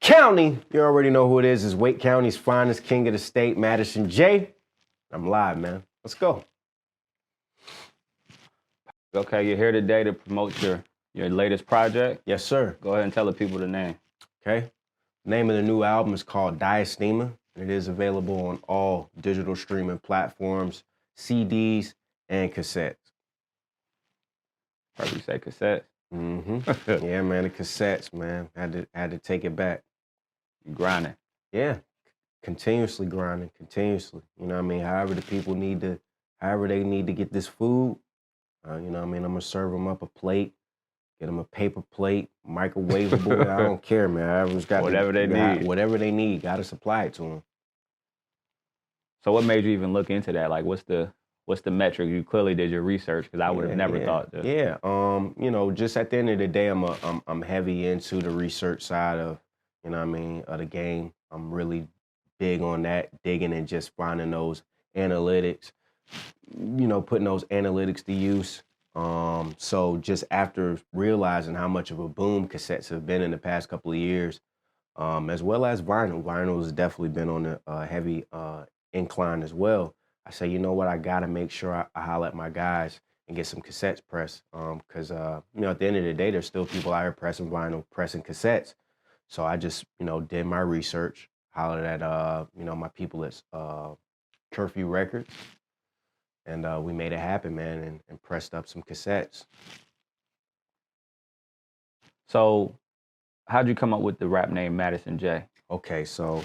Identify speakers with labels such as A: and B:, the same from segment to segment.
A: County. You already know who it is. It's Wake County's finest king of the state, Madison Jay. I'm live, man. Let's go.
B: Okay, you're here today to promote your latest project.
A: Yes, sir.
B: Go ahead and tell the people the name.
A: Okay. The name of the new album is called Diastema, and it is available on all digital streaming platforms, CDs, and cassettes.
B: Heard you say cassettes.
A: Mm-hmm. Yeah, man, the cassettes, man. Had to take it back.
B: You grinding.
A: Yeah. Continuously grinding, continuously. You know what I mean? However they need to get this food, you know what I mean? I'm gonna serve them up a plate, get them a paper plate, microwavable. I don't care, man. Everyone's got
B: whatever they need.
A: Whatever they need, gotta supply it to them.
B: So what made you even look into that? Like, what's the metric? You clearly did your research, because I would have never thought that.
A: Yeah. You know, just at the end of the day, I'm heavy into the research side of, you know what I mean, of the game. I'm really big on that, digging and just finding those analytics, you know, putting those analytics to use. So just after realizing how much of a boom cassettes have been in the past couple of years, as well as vinyl has definitely been on a heavy incline as well. I say, you know what, I gotta make sure I holler at my guys and get some cassettes pressed, because you know, at the end of the day, there's still people out here pressing vinyl, pressing cassettes. So I just, you know, did my research, hollered at you know, my people at Curfew Records, and we made it happen, man, and pressed up some cassettes.
B: So how'd you come up with the rap name Madison Jay?
A: Okay, so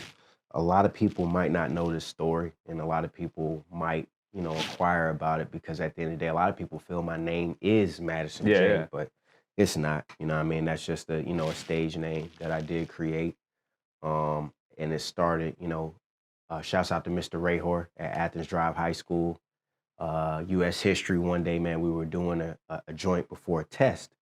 A: a lot of people might not know this story, and a lot of people might, you know, inquire about it, because at the end of the day, a lot of people feel my name is Madison Jay, but it's not. You know what I mean? That's just a, you know, a stage name that I did create. And it started, you know, shouts out to Mr. Rahor at Athens Drive High School. U.S. history one day, man, we were doing a joint before a test.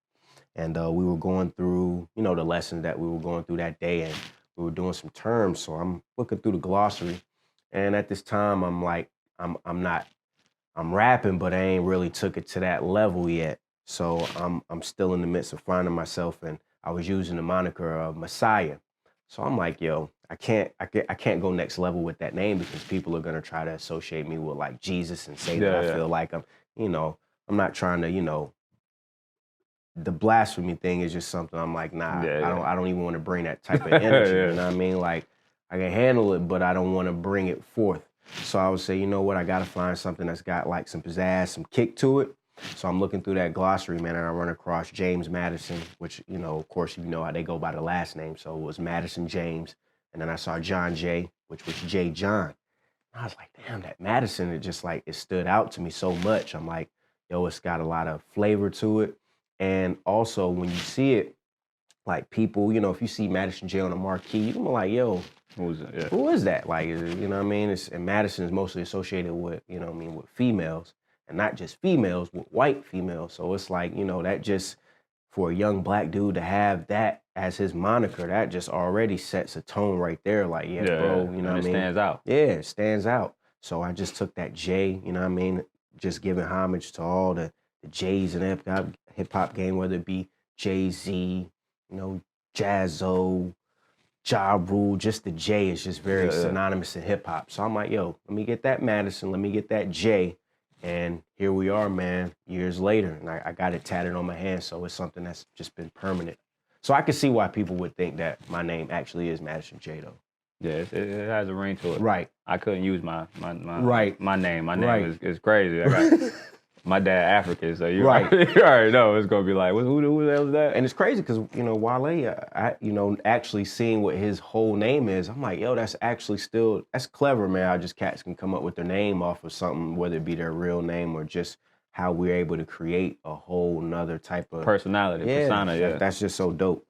A: And we were going through, you know, the lessons that we were going through that day, and we were doing some terms. So I'm looking through the glossary. And at this time, I'm like, I'm rapping, but I ain't really took it to that level yet. So I'm still in the midst of finding myself, and I was using the moniker of Messiah. So I'm like, yo, I can't go next level with that name, because people are gonna try to associate me with like Jesus and say that I feel like I'm, you know, I'm not trying to, you know, the blasphemy thing is just something I'm like, nah, I don't even want to bring that type of energy. You know what I mean? Like, I can handle it, but I don't want to bring it forth. So I would say, you know what, I gotta find something that's got like some pizzazz, some kick to it. So I'm looking through that glossary, man, and I run across James Madison, which, you know, of course, you know how they go by the last name. So it was Madison James. And then I saw John Jay, which was J. John. I was like, damn, that Madison, it just like, it stood out to me so much. I'm like, yo, it's got a lot of flavor to it. And also when you see it, like people, you know, if you see Madison Jay on a marquee, you're like, yo, who is that? Like, you know what I mean? And Madison is mostly associated with, you know what I mean, with females. And not just females, with white females. So it's like, you know, that just, for a young black dude to have that as his moniker, that just already sets a tone right there. Like, bro, you know what I mean?
B: It stands out.
A: Yeah, it stands out. So I just took that J, you know what I mean? Just giving homage to all the J's in the hip-hop game, whether it be Jay-Z, you know, Jazzo, Ja Rule, just the J is just very synonymous in hip-hop. So I'm like, yo, let me get that Madison, let me get that J. And here we are, man, years later, and I got it tatted on my hand, so it's something that's just been permanent. So I can see why people would think that my name actually is Madison J, though.
B: Yeah, it has a ring to it.
A: Right.
B: I couldn't use my name. My name is crazy. I got my dad African, so you already know it's gonna be like, who the hell is that?
A: And it's crazy because, you know, Wale, you know, actually seeing what his whole name is, I'm like, yo, that's actually that's clever, man. How just cats can come up with their name off of something, whether it be their real name or just how we're able to create a whole nother type of
B: personality, persona.
A: That's just so dope.